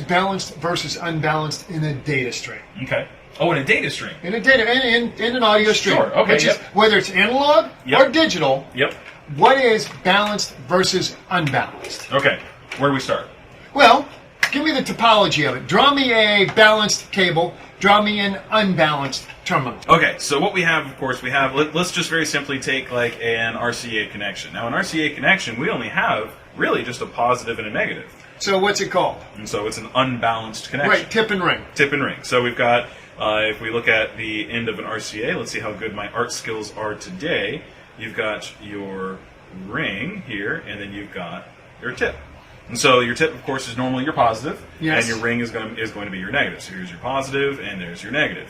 balanced versus unbalanced in a data stream? Okay. Oh, in a data stream. In an audio stream. Sure, okay, Which is, whether it's analog or digital, what is balanced versus unbalanced? Okay. Where do we start? Well, give me the topology of it. Draw me a balanced cable. Draw me an unbalanced terminal. Okay, so what we have, of course, let's just very simply take like an RCA connection. Now, an RCA connection, we only have really just a positive and a negative. So what's it called? And so it's an unbalanced connection. Right, tip and ring. Tip and ring. So we've got, if we look at the end of an RCA, let's see how good my art skills are today. You've got your ring here, and then you've got your tip. And so your tip, of course, is normally your positive, and your ring is going to be your negative. So here's your positive, and there's your negative.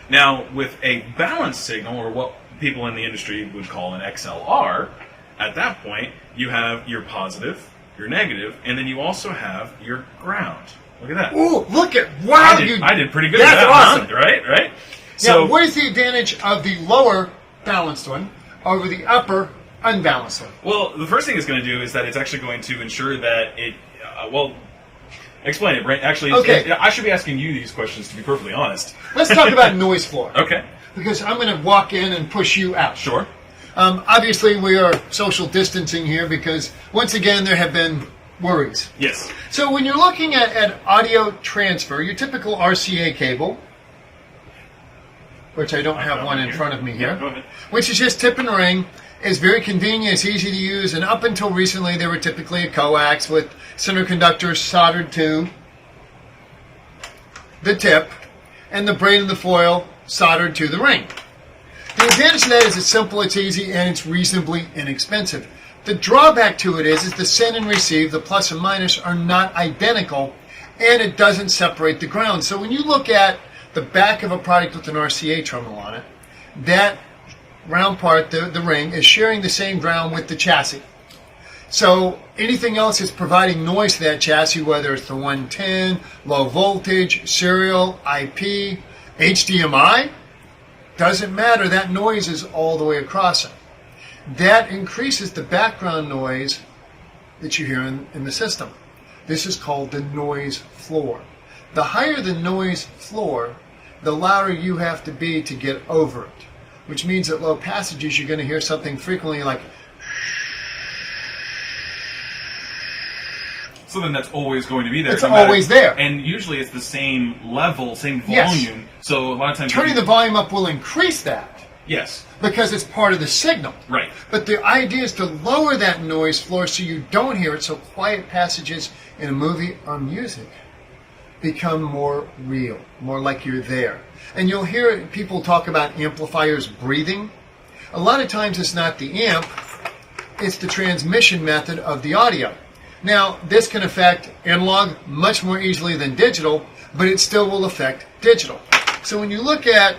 Now, with a balanced signal, or what people in the industry would call an XLR, at that point, you have your positive, your negative, and then you also have your ground. Look at that. Ooh, look at, wow. I did pretty good at that. That's awesome. Right? So, what is the advantage of the lower balanced one over the upper unbalanced one? Well, the first thing it's going to do is that it's actually going to ensure that it, explain it, Brent. Actually, I should be asking you these questions, to be perfectly honest. Let's talk about noise floor. Okay. Because I'm going to walk in and push you out. Sure. Obviously, we are social distancing here because, once again, there have been worries. Yes. So when you're looking at audio transfer, your typical RCA cable, which I don't have one in front of me here, Yeah, go ahead. which is just tip and ring, is very convenient, it's easy to use, and up until recently they were typically a coax with center conductors soldered to the tip and the braid and the foil soldered to the ring. The advantage of that is it's simple, it's easy, and it's reasonably inexpensive. The drawback to it is the send and receive, the plus and minus, are not identical, and it doesn't separate the ground. So when you look at the back of a product with an RCA terminal on it, that round part, the ring, is sharing the same ground with the chassis. So anything else is providing noise to that chassis, whether it's the 110, low voltage, serial, IP, HDMI, doesn't matter. That noise is all the way across it. That increases the background noise that you hear in the system. This is called the noise floor. The higher the noise floor, the louder you have to be to get over it, which means at low passages you're going to hear something frequently like. So then that's always going to be there. It's always there. And usually it's the same level, same volume. Yes. So a lot of times... Turning the volume up will increase that. Yes. Because it's part of the signal. Right. But the idea is to lower that noise floor so you don't hear it, so quiet passages in a movie or music become more real, more like you're there. And you'll hear people talk about amplifiers breathing. A lot of times it's not the amp, it's the transmission method of the audio. Now, this can affect analog much more easily than digital, but it still will affect digital. So when you look at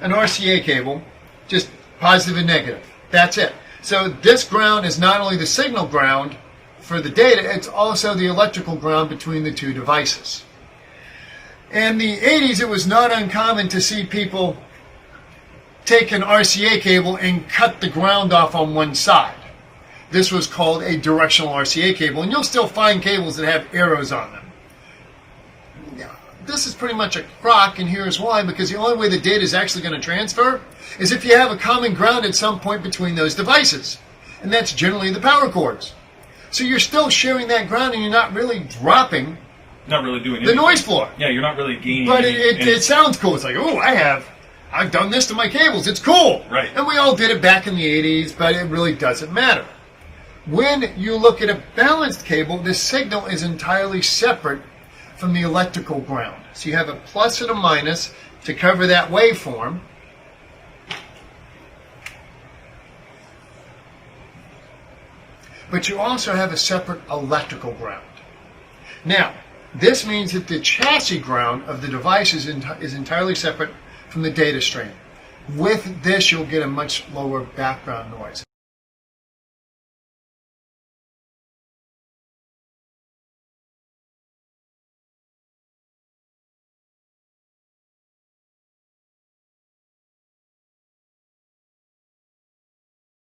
an RCA cable, just positive and negative, that's it. So this ground is not only the signal ground for the data, it's also the electrical ground between the two devices. In the 80s, it was not uncommon to see people take an RCA cable and cut the ground off on one side. This was called a directional RCA cable, and you'll still find cables that have arrows on them. This is pretty much a crock, and here's why, because the only way the data is actually going to transfer is if you have a common ground at some point between those devices, and that's generally the power cords. So you're still sharing that ground, and you're not really dropping Not really doing the anything. noise floor. Yeah, you're not really gaining... But it sounds cool. It's like, oh, I've done this to my cables. It's cool. Right. And we all did it back in the 80s, but it really doesn't matter. When you look at a balanced cable, the signal is entirely separate from the electrical ground. So you have a plus and a minus to cover that waveform. But you also have a separate electrical ground. Now, this means that the chassis ground of the device is entirely separate from the data stream. With this, you'll get a much lower background noise.